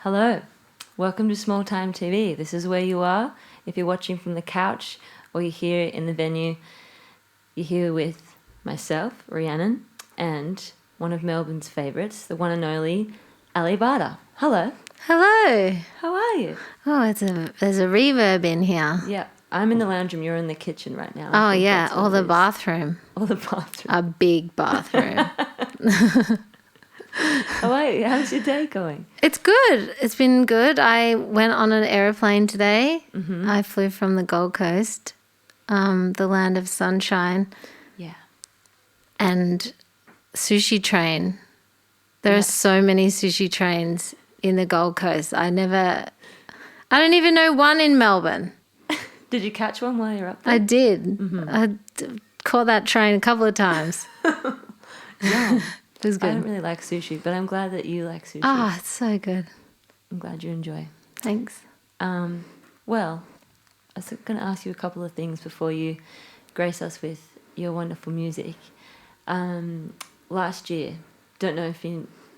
Hello, welcome to Small Time TV. This is where you are. If you're watching from the couch or you're here in the venue, you're here with myself, Rhiannon, and one of Melbourne's favourites, the one and only Ali Barter. Hello. Hello. How are you? Oh, there's a reverb in here. Yeah, I'm in the lounge room. You're in the kitchen right now. Oh, yeah, or the bathroom. Or the bathroom. A big bathroom. How are you? How's your day going? It's good. It's been good. I went on an aeroplane today. Mm-hmm. I flew from the Gold Coast, the land of sunshine. Yeah. And sushi train. There are so many sushi trains in the Gold Coast. I don't even know one in Melbourne. Did you catch one while you're up there? I did. Mm-hmm. I caught that train a couple of times. Yeah. It was good. I don't really like sushi, but I'm glad that you like sushi. Ah, it's so good. I'm glad you enjoy. Thanks. Well, I was going to ask you a couple of things before you grace us with your wonderful music. Last year, don't know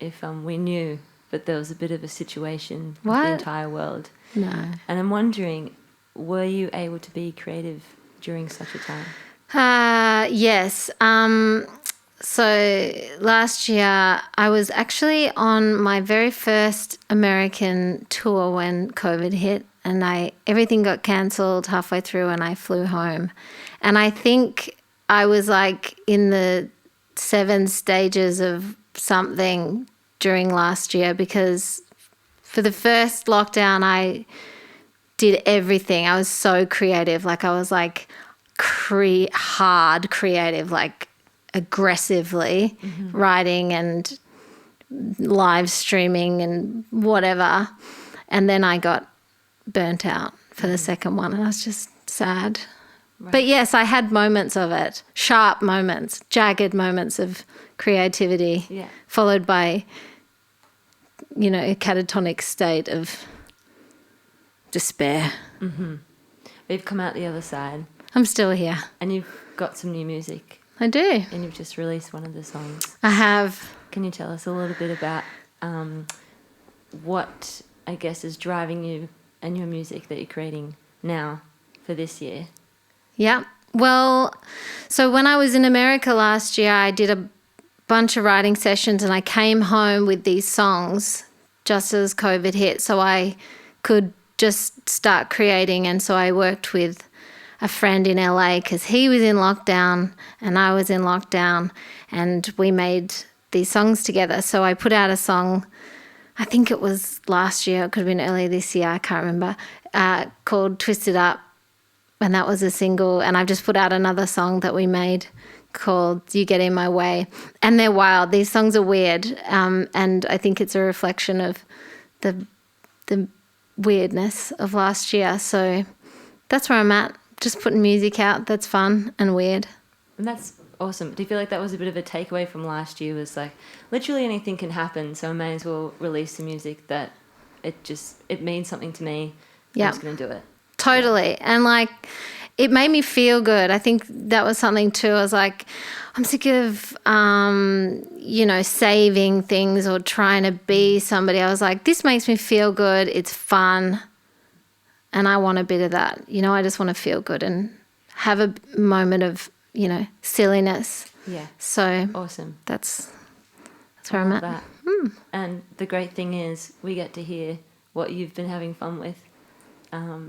if we knew, but there was a bit of a situation with the entire world. No. And I'm wondering, were you able to be creative during such a time? Yes. So last year I was actually on my very first American tour when COVID hit, and everything got cancelled halfway through and I flew home. And I think I was like in the 7 stages of something during last year, because for the first lockdown I did everything. I was so creative. Like I was like hard creative, like aggressively writing and live streaming and whatever. And then I got burnt out for the second one and I was just sad. Right. But yes, I had moments of it, sharp moments, jagged moments of creativity, followed by, a catatonic state of despair. Mm-hmm. We've come out the other side. I'm still here. And you've got some new music. I do. And you've just released one of the songs. I have. Can you tell us a little bit about what, I guess, is driving you and your music that you're creating now for this year? Yeah. Well, so when I was in America last year, I did a bunch of writing sessions and I came home with these songs just as COVID hit, so I could just start creating. And so I worked with a friend in LA because he was in lockdown and I was in lockdown, and we made these songs together. So I put out a song, I think it was last year, it could have been earlier this year, I can't remember, called Twisted Up, and that was a single. And I've just put out another song that we made called You Get In My Way, and they're wild. These songs are weird, and I think it's a reflection of the weirdness of last year. So that's where I'm at. Just putting music out that's fun and weird. And that's awesome. Do you feel like that was a bit of a takeaway from last year? Was like, literally anything can happen, so I may as well release some music that it means something to me. I'm just going to do it. Totally. Yeah. And like, it made me feel good. I think that was something too. I was like, I'm sick of, saving things or trying to be somebody. I was like, this makes me feel good. It's fun. And I want a bit of that. I just want to feel good and have a moment of, silliness. Yeah. So awesome. That's where I'm at. That. And the great thing is we get to hear what you've been having fun with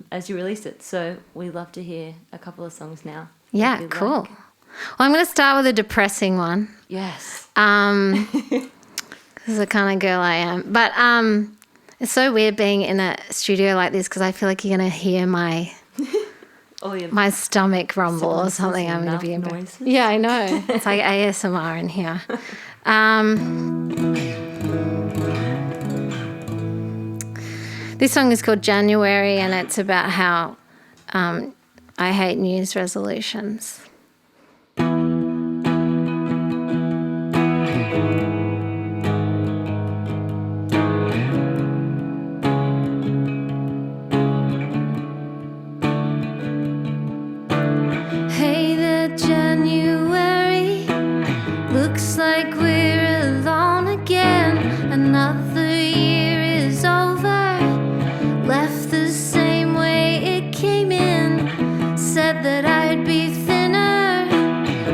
as you release it. So we love to hear a couple of songs now. Yeah, cool. Like. Well, I'm going to start with a depressing one. Yes. This is the kind of girl I am. But it's so weird being in a studio like this because I feel like you're going to hear my my stomach rumble or something. I'm going to be noises. Yeah, I know. It's like ASMR in here. This song is called January, and it's about how I hate New Year's resolutions. Looks like we're alone again. Another year is over. I'd be thinner.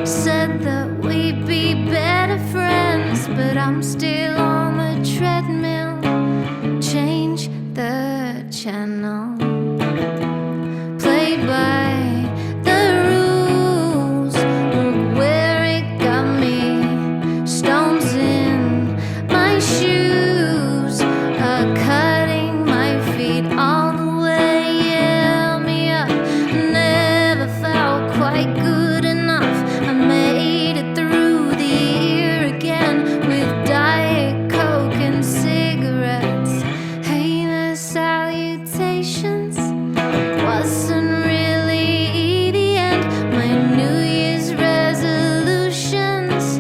Said that we'd be better friends, but I'm still on the treadmill. Change the channel. Played by the rules. Look where it got me. Stones in my shoes are cutting my feet all the way. Yeah, me up. Never felt quite good enough. I made it through the year again with Diet Coke and cigarettes. Hey, the salutations wasn't really the end. My New Year's resolutions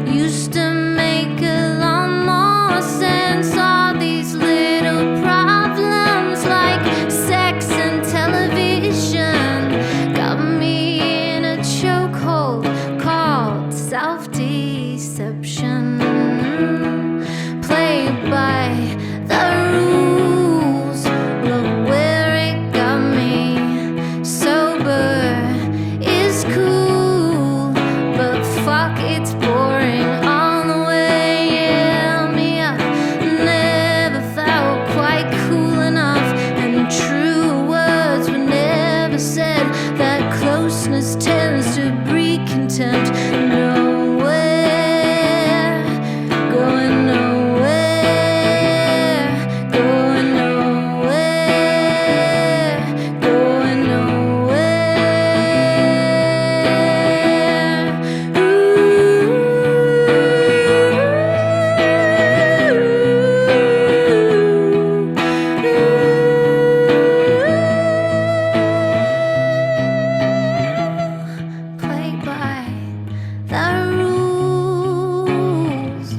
used to make a lot more sense. All these little problems like sex and television got me in a chokehold called self-deception. Played by the rules. Look where it got me. Sober is cool, but fuck, it's boring all the way. Yeah, me up. Never felt quite cool enough, and true words were never said. That closeness tends to breed contempt. Nowhere, going nowhere, going nowhere, going nowhere. Played by the rules.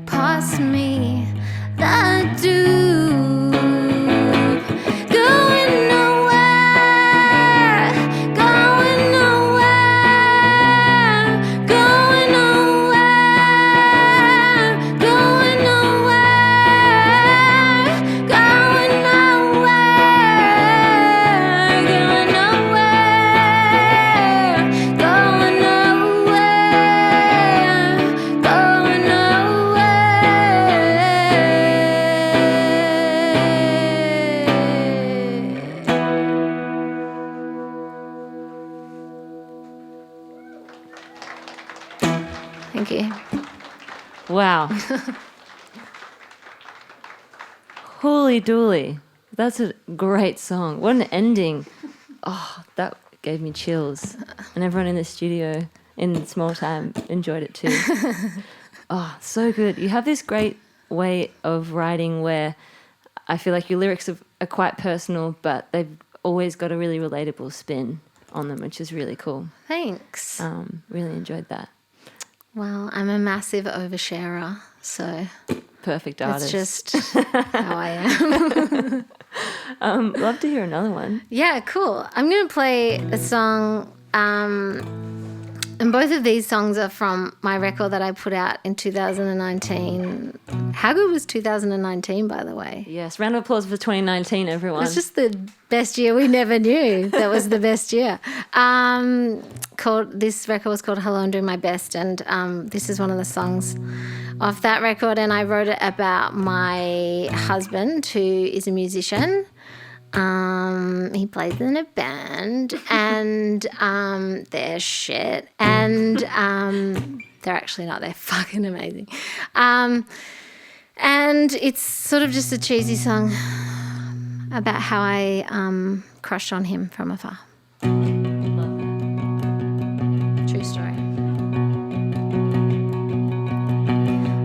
Pass me the dupe. Going nowhere, going nowhere, going nowhere, going nowhere, going nowhere, going nowhere, going nowhere, going nowhere. Thank you. Wow. Holy dooly. That's a great song. What an ending. Oh, that gave me chills. And everyone in the studio in Small Time enjoyed it too. Oh, so good. You have this great way of writing where I feel like your lyrics are quite personal, but they've always got a really relatable spin on them, which is really cool. Thanks. Really enjoyed that. Well, I'm a massive oversharer, so Perfect that's artist. just how I am. Love to hear another one. Yeah, cool. I'm going to play a song, and both of these songs are from my record that I put out in 2019. How good was 2019, by the way? Yes, round of applause for 2019, everyone. It was just the best year we never knew. That was the best year. This record was called Hello, I'm Doing My Best, and this is one of the songs off that record, and I wrote it about my husband, who is a musician. He plays in a band, and they're shit, and they're actually not. They're fucking amazing. And it's sort of just a cheesy song about how I crushed on him from afar. True story.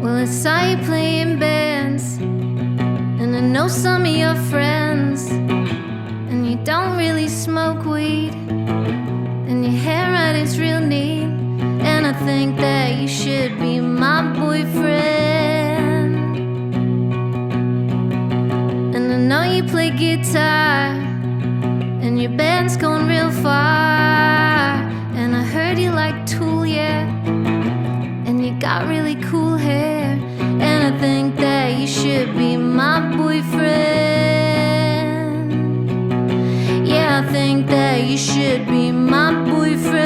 Well, I saw you playing bands, and I know some of your friends, and you don't really smoke weed, and your haircut is real neat, and I think that you should be my boyfriend. And I know you play guitar, and your band's going real far, and I heard you like Tool, yeah, and you got really cool hair, and I think that you should be my boyfriend. Yeah, I think that that you should be my boyfriend.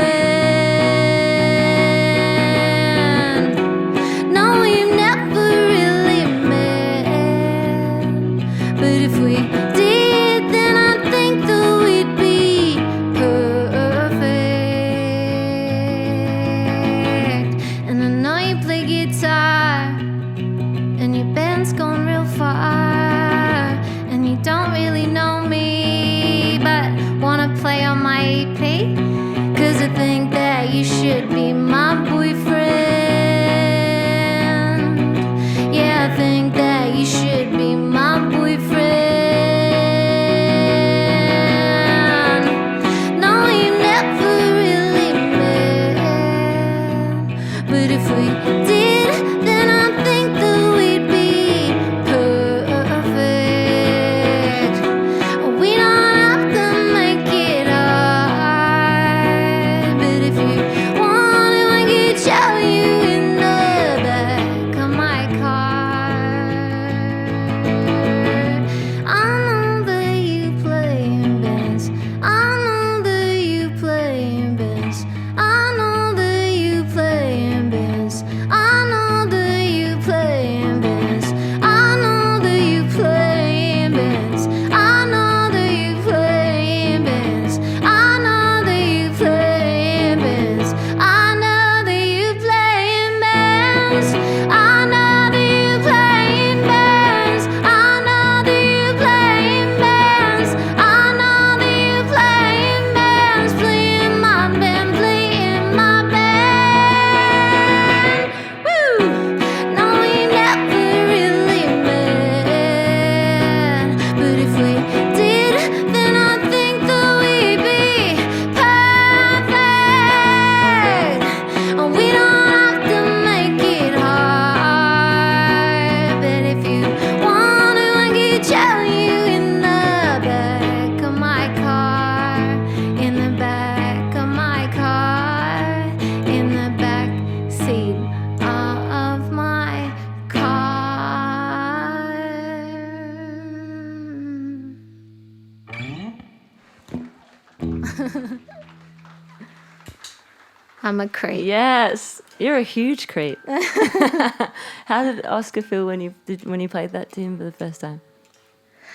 No, we've never really met, but if we did, then I think that we'd be perfect. And I know you play guitar, and your band's gone real far, and you don't really know me, but wanna play on my EP, 'cause I think that you should be my boyfriend. Yeah, I think that you should be my boyfriend. No, you never really met, but if we did, then I think that we'd be perfect. We don't have to make it hard, but if you want it, I could show you in the back of my car. I know that you play in bands. I know that you play in bands. I know that you play in bands. I know that you play in bands. I know that you play in bands. I know that you play in bands. I know that you play in bands. I know that you play in bands. I know that you play in bands. I know that you play in bands. I know that you play in bands. Play in my band, play in my band. Woo! No, we never really met, but if we did, then I think that we'd be perfect. We don't have to make it hard, but if you want to, I could show you in the back of my car, in the back of my car, in the back seat of my car. I'm a creep. Yes, you're a huge creep. How did Oscar feel when you played that to him for the first time?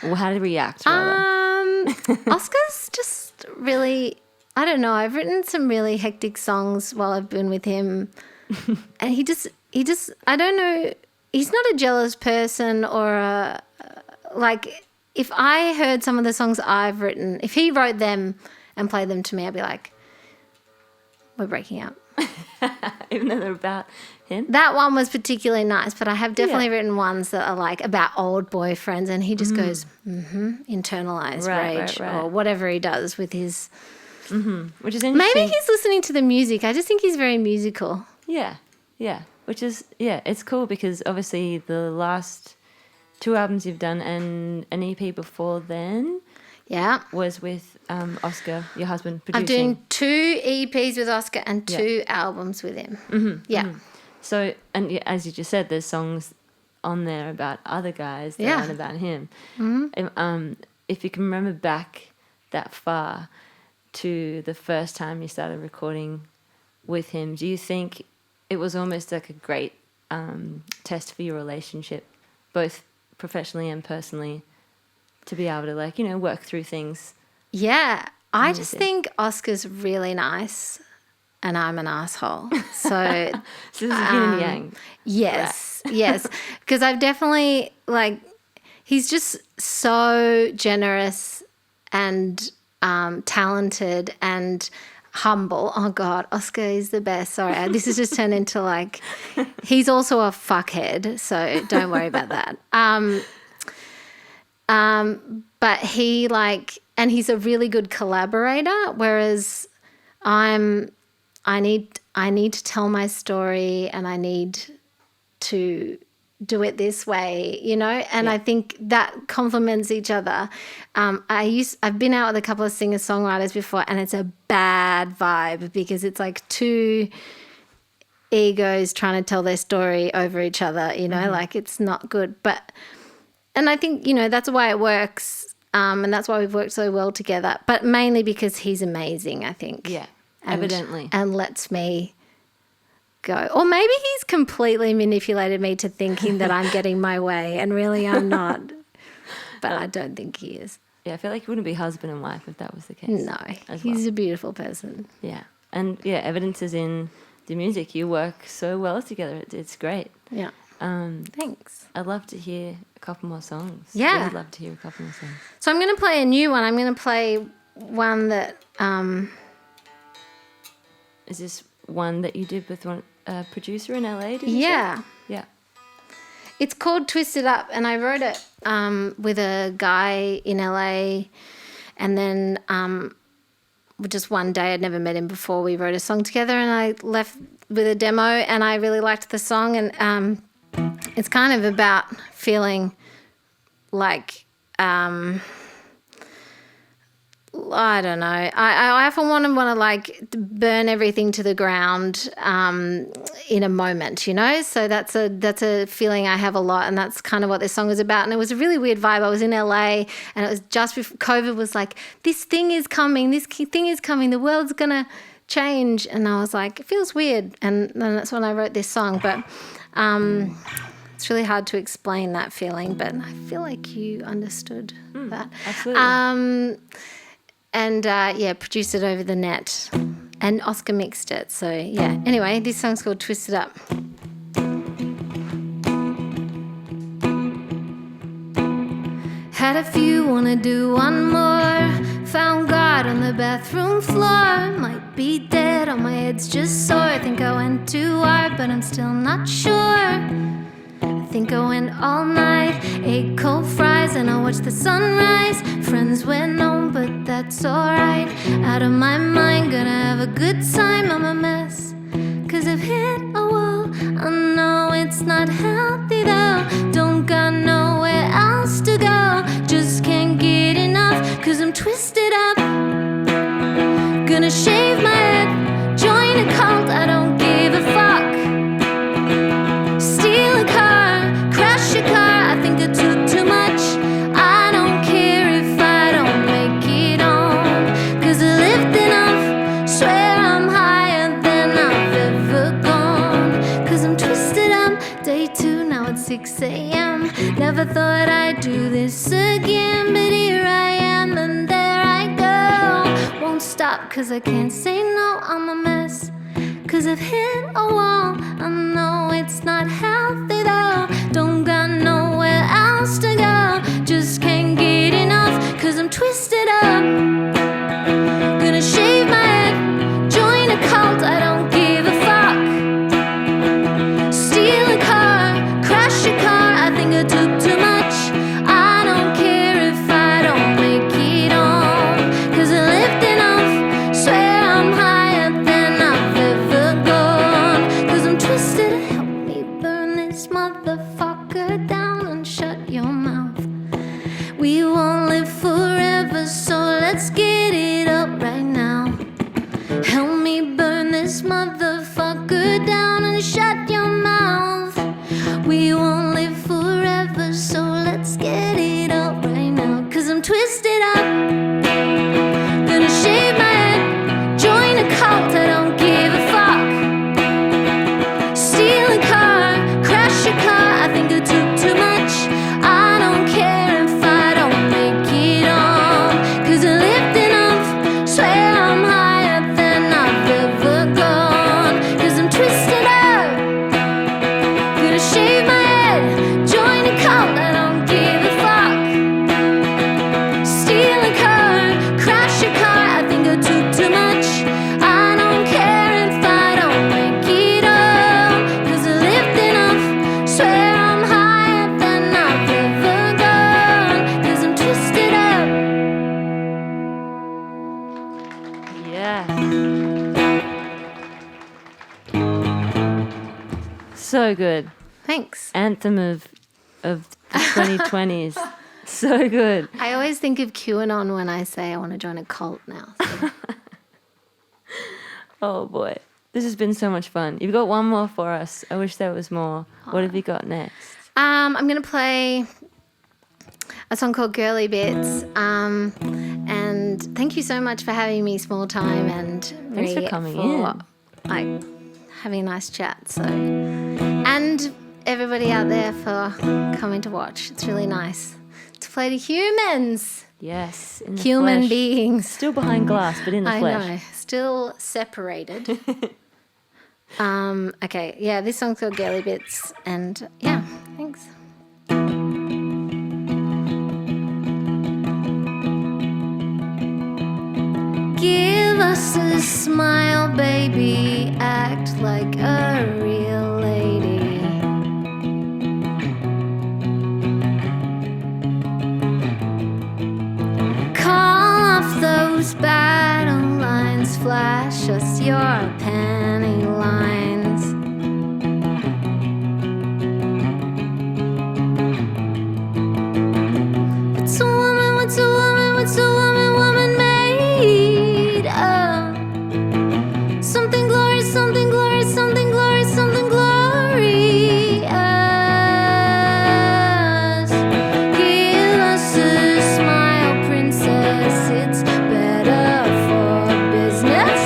Well, how did he react? Rather? Oscar's just really, I don't know, I've written some really hectic songs while I've been with him, and he just, I don't know, he's not a jealous person or like, if I heard some of the songs I've written, if he wrote them and played them to me, I'd be like, we're breaking up. Even though they're about him? That one was particularly nice, but I have definitely written ones that are like about old boyfriends, and he just goes, internalized rage right. or whatever he does with his... Which is interesting. Maybe he's listening to the music. I just think he's very musical. Yeah. Which is, it's cool because obviously the last 2 albums you've done and an EP before then was with Oscar, your husband, producing. I'm doing 2 EPs with Oscar and 2 albums with him. So, and as you just said, there's songs on there about other guys that aren't about him. If you can remember back that far to the first time you started recording with him, do you think it was almost like a great test for your relationship, both professionally and personally, to be able to work through things? Yeah, I just think Oscar's really nice and I'm an asshole. So, so this is yin and yang. Yes, yes. Because I've definitely, he's just so generous and talented and humble. Oh, God, Oscar is the best. Sorry, this has just turned into he's also a fuckhead, so don't worry about that. But he and he's a really good collaborator, whereas I need to tell my story and I need to do it this way, and I think that complements each other. I've been out with a couple of singer-songwriters before, and it's a bad vibe because it's like 2 egos trying to tell their story over each other, it's not good. And I think, that's why it works. And that's why we've worked so well together. But mainly because he's amazing, I think. Yeah, And- evidently. And lets me go. Or maybe he's completely manipulated me to thinking that I'm getting my way and really I'm not. But I don't think he is. Yeah, I feel like you wouldn't be husband and wife if that was the case. No, as he's well. a beautiful person. Yeah. And yeah, evidence is in the music. You work so well together. It's great. Yeah. Thanks. I'd love to hear a couple more songs. Yeah. I'd love to hear a couple more songs. So I'm going to play a new one. I'm going to play one that... Is this one that you did with one producer in LA? Did you yeah. say? Yeah. It's called Twisted Up, and I wrote it with a guy in LA, and then just one day, I'd never met him before, we wrote a song together, and I left with a demo, and I really liked the song, and it's kind of about feeling like... I don't know. I often want to like burn everything to the ground in a moment, you know. So that's a feeling I have a lot, and that's kind of what this song is about. And it was a really weird vibe. I was in LA, and it was just before COVID was like, this thing is coming, the world's gonna change, and I was like, it feels weird, and then that's when I wrote this song. But it's really hard to explain that feeling, but I feel like you understood that. Absolutely. And produced it over the net, and Oscar mixed it. So yeah. Anyway, this song's called "Twisted Up." Had a few, wanna do one more. Found God on the bathroom floor. Might be dead, on my head's just sore. Think I went too hard, but I'm still not sure. Think I went all night, ate cold fries, and I watched the sunrise. Friends went home, but that's alright. Out of my mind, gonna have a good time. I'm a mess, 'cause I've hit a wall. I know it's not healthy though. Don't got nowhere else to go. Just can't get enough, 'cause I'm twisted up. Gonna shave my head, join a cult, I don't give a fuck. Steal a car, crash a car, I think I took too much. I don't care if I don't make it home, 'cause I lived enough, swear I'm higher than I've ever gone. 'Cause I'm twisted up, day 2, now it's 6 a.m. Never thought I'd do this again, but here I am and there I go. Won't stop 'cause I can't say no, I'm a mess, 'cause I've hit a wall. I know it's not healthy though. Don't got nowhere else to go. Just can't get enough, 'cause I'm twisted up. Gonna shave my head, join a cult, I don't give a fuck. Steal a car, crash a car, I think I took too much. I don't care if I don't make it home, 'cause I lived enough, swear I'm higher than I've ever gone. 'Cause I'm twisted, help me burn this motherfucker down and shut your mouth. We won't live forever, so let's get it up right now. Help me burn this motherfucker down and shut your mouth. We won't live forever, so let's get it up right now. 'Cause I'm twisted up. Gonna shave my head, join a cult, I don't give a fuck. Steal a car, crash a car, I think I took too much. I don't care if I don't make it on, 'cause I lived enough, swear I'm higher than I've ever gone. 'Cause I'm twisted up. Gonna shave my head, join a cult, I don't give a fuck. Steal a car, crash a car, I think I took too much. I don't care if I don't make it up, 'cause I lived enough, swear I'm higher than I've ever gone. 'Cause I'm twisted up. Yeah. So good. Thanks. Anthem of the 2020s. So good. I always think of QAnon when I say I want to join a cult now. So. Oh boy. This has been so much fun. You've got one more for us. I wish there was more. What have you got next? I'm going to play a song called Girly Bits. And thank you so much for having me, Small Time, and Thanks for coming in. Like having a nice chat. So, and everybody out there for coming to watch. It's really nice to play to humans. Yes, in the Human flesh. beings. Still behind glass, but in the flesh. I know. Still separated. Okay, yeah, this song's called Girly Bits, and yeah, thanks. Give us a smile, baby, act like a real lady. Call off those battle lines, flash us your penny lines. What's a woman, what's a woman, what's a woman, woman made of? Something glorious, something glorious, something glorious, something glorious. Give us a smile, princess, it's better for business.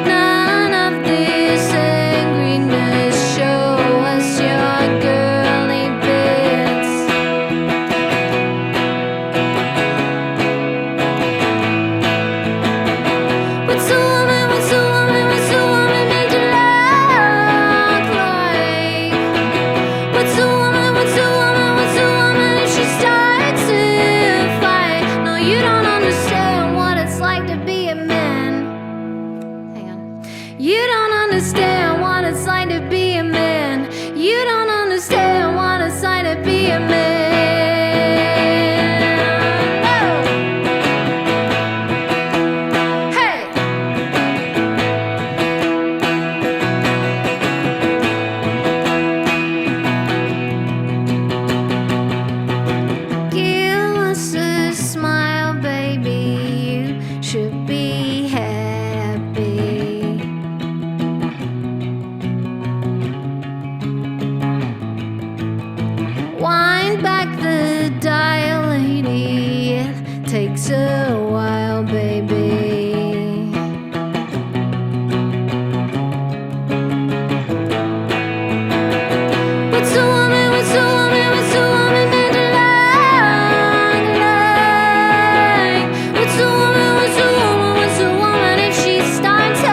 None of this angriness, show us your girly bits. What's a woman, what's a woman, what's a woman made to look like? What's a woman, what's a woman, what's a woman if she starts to fight? No, you don't understand what it's like to be a man. Hang on. You don't understand what it's like to be a man. You don't understand what it's like to be a man. Oh. Hey! Give us a smile, baby. You should be happy. Wind back the dial, lady. It takes a while, baby. What's a woman, what's a woman, what's a woman meant to look like? What's a woman, what's a woman, what's a woman if she starts a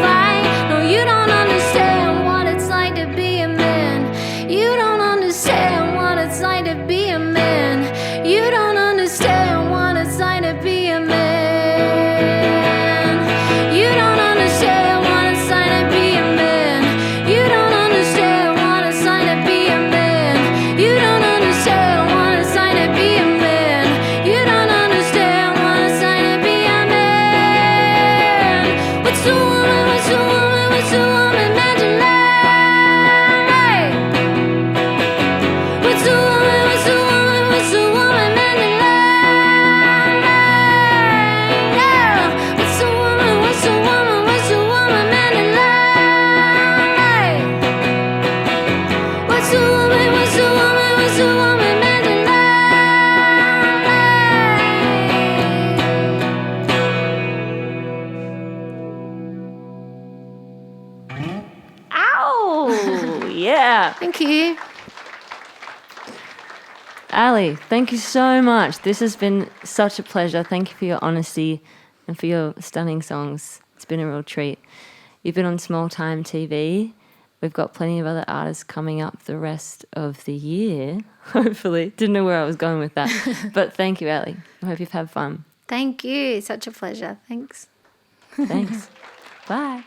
fight? No, you don't understand what it's like to be a man. You don't understand what it's like to be a man. You don't understand what it's like to be a man. You don't understand what it's like to be a man. You don't understand what it's like to be a man. You don't understand what it's like to be a man. You don't understand what it's like to be a man. What's a woman, what's a woman, what's a woman meant to like? What's a woman, what's a woman, what's a woman meant to like? Yeah. What's a woman, what's a woman, what's a woman meant to like? What's a woman, what's a woman, what's a woman meant to like? Ow! Yeah. Thank you. Ali, thank you so much. This has been such a pleasure. Thank you for your honesty and for your stunning songs. It's been a real treat. You've been on Small Time TV. We've got plenty of other artists coming up the rest of the year, hopefully. Didn't know where I was going with that. But thank you, Ali. I hope you've had fun. Thank you. Such a pleasure. Thanks. Thanks. Bye.